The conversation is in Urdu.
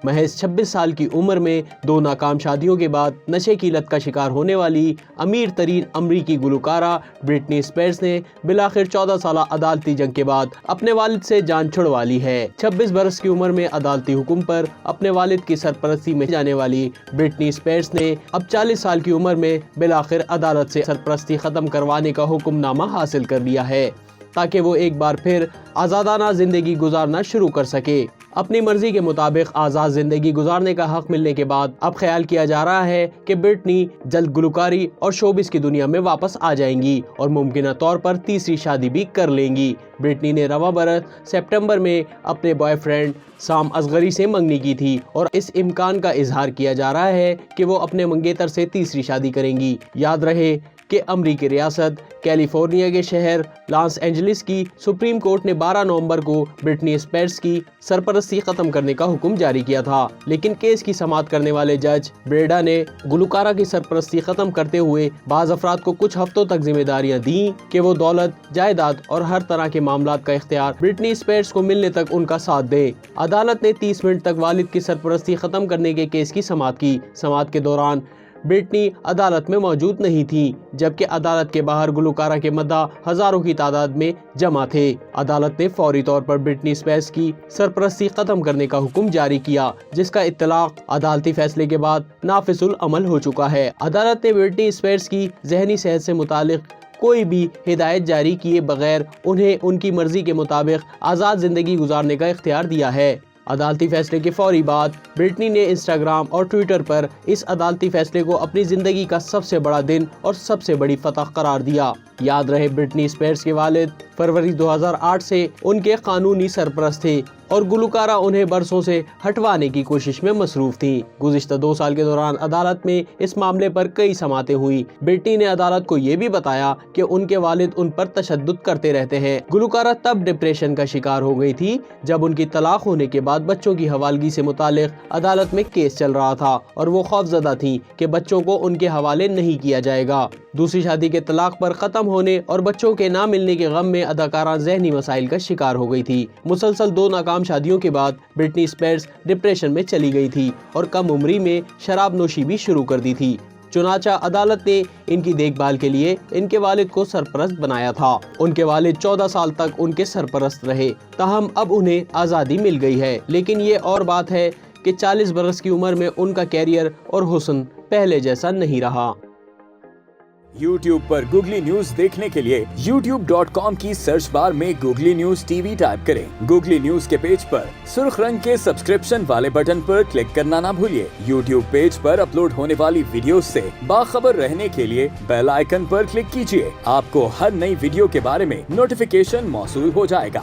محض 26 سال کی عمر میں 2 ناکام شادیوں کے بعد نشے کی لت کا شکار ہونے والی امیر ترین امریکی گلوکارہ برٹنی اسپیئرز نے بالآخر 14 سالہ عدالتی جنگ کے بعد اپنے والد سے جان چھڑوا لی ہے۔ 26 برس کی عمر میں عدالتی حکم پر اپنے والد کی سرپرستی میں جانے والی برٹنی اسپیئرز نے اب 40 سال کی عمر میں بالآخر عدالت سے سرپرستی ختم کروانے کا حکم نامہ حاصل کر لیا ہے تاکہ وہ ایک بار پھر آزادانہ زندگی گزارنا شروع کر سکے۔ اپنی مرضی کے مطابق آزاد زندگی گزارنے کا حق ملنے کے بعد اب خیال کیا جا رہا ہے کہ برٹنی جلد گلوکاری اور شوبز کی دنیا میں واپس آ جائیں گی اور ممکنہ طور پر تیسری شادی بھی کر لیں گی۔ برٹنی نے رواں برس سپٹمبر میں اپنے بوائے فرینڈ سام اصغری سے منگنی کی تھی اور اس امکان کا اظہار کیا جا رہا ہے کہ وہ اپنے منگیتر سے تیسری شادی کریں گی۔ یاد رہے کہ امریکی ریاست کیلیفورنیا کے شہر لاس اینجلس کی سپریم کورٹ نے 12 نومبر کو برٹنی اسپیئرز کی سرپرستی ختم کرنے کا حکم جاری کیا تھا، لیکن کیس کی سماعت کرنے والے جج بریڈا نے گلوکارہ کی سرپرستی ختم کرتے ہوئے بعض افراد کو کچھ ہفتوں تک ذمہ داریاں دیں کہ وہ دولت، جائیداد اور ہر طرح کے معاملات کا اختیار برٹنی اسپیئرز کو ملنے تک ان کا ساتھ دیں۔ عدالت نے 30 منٹ تک والد کی سرپرستی ختم کرنے کے کیس کی سماعت کی۔ سماعت کے دوران برٹنی عدالت میں موجود نہیں تھی، جبکہ عدالت کے باہر گلوکارہ کے مداح ہزاروں کی تعداد میں جمع تھے۔ عدالت نے فوری طور پر برٹنی اسپیئرز کی سرپرستی ختم کرنے کا حکم جاری کیا، جس کا اطلاق عدالتی فیصلے کے بعد نافذ العمل ہو چکا ہے۔ عدالت نے برٹنی اسپیئرز کی ذہنی صحت سے متعلق کوئی بھی ہدایت جاری کیے بغیر انہیں ان کی مرضی کے مطابق آزاد زندگی گزارنے کا اختیار دیا ہے۔ عدالتی فیصلے کے فوری بعد برٹنی نے انسٹاگرام اور ٹویٹر پر اس عدالتی فیصلے کو اپنی زندگی کا سب سے بڑا دن اور سب سے بڑی فتح قرار دیا۔ یاد رہے برٹنی اسپیئرز کے والد فروری 2008 سے ان کے قانونی سرپرست تھے اور گلوکارہ انہیں برسوں سے ہٹوانے کی کوشش میں مصروف تھیں۔ گزشتہ 2 سال کے دوران عدالت میں اس معاملے پر کئی سماعتیں ہوئیں۔ برٹنی نے عدالت کو یہ بھی بتایا کہ ان کے والد ان پر تشدد کرتے رہتے ہیں۔ گلوکارہ تب ڈپریشن کا شکار ہو گئی تھی جب ان کی طلاق ہونے کے بعد بچوں کی حوالگی سے متعلق عدالت میں کیس چل رہا تھا اور وہ خوفزدہ تھیں کہ بچوں کو ان کے حوالے نہیں کیا جائے گا۔ دوسری شادی کے طلاق پر ختم ہونے اور بچوں کے نہ ملنے کے غم میں اداکارہ ذہنی مسائل کا شکار ہو گئی تھی۔ مسلسل 2 ناکام شادیوں کے بعد برٹنی اسپیئرز ڈپریشن میں چلی گئی تھی اور کم عمری میں شراب نوشی بھی شروع کر دی تھی۔ چنانچہ عدالت نے ان کی دیکھ بھال کے لیے ان کے والد کو سرپرست بنایا تھا۔ ان کے والد 14 سال تک ان کے سرپرست رہے، تاہم اب انہیں آزادی مل گئی ہے، لیکن یہ اور بات ہے کہ 40 برس کی عمر میں ان کا کیریئر اور حسن پہلے جیسا نہیں رہا۔ YouTube پر گوگلی نیوز دیکھنے کے لیے youtube.com کی سرچ بار میں googly news T V type کریں۔ گوگلی نیوز کے پیج پر سرخ رنگ کے سبسکرپشن والے بٹن پر کلک کرنا نہ بھولیے۔ YouTube پیج پر اپلوڈ ہونے والی ویڈیوز سے باخبر رہنے کے لیے بیل آئیکن پر کلک کیجیے۔ آپ کو ہر نئی ویڈیو کے بارے میں نوٹیفیکیشن موصول ہو جائے گا۔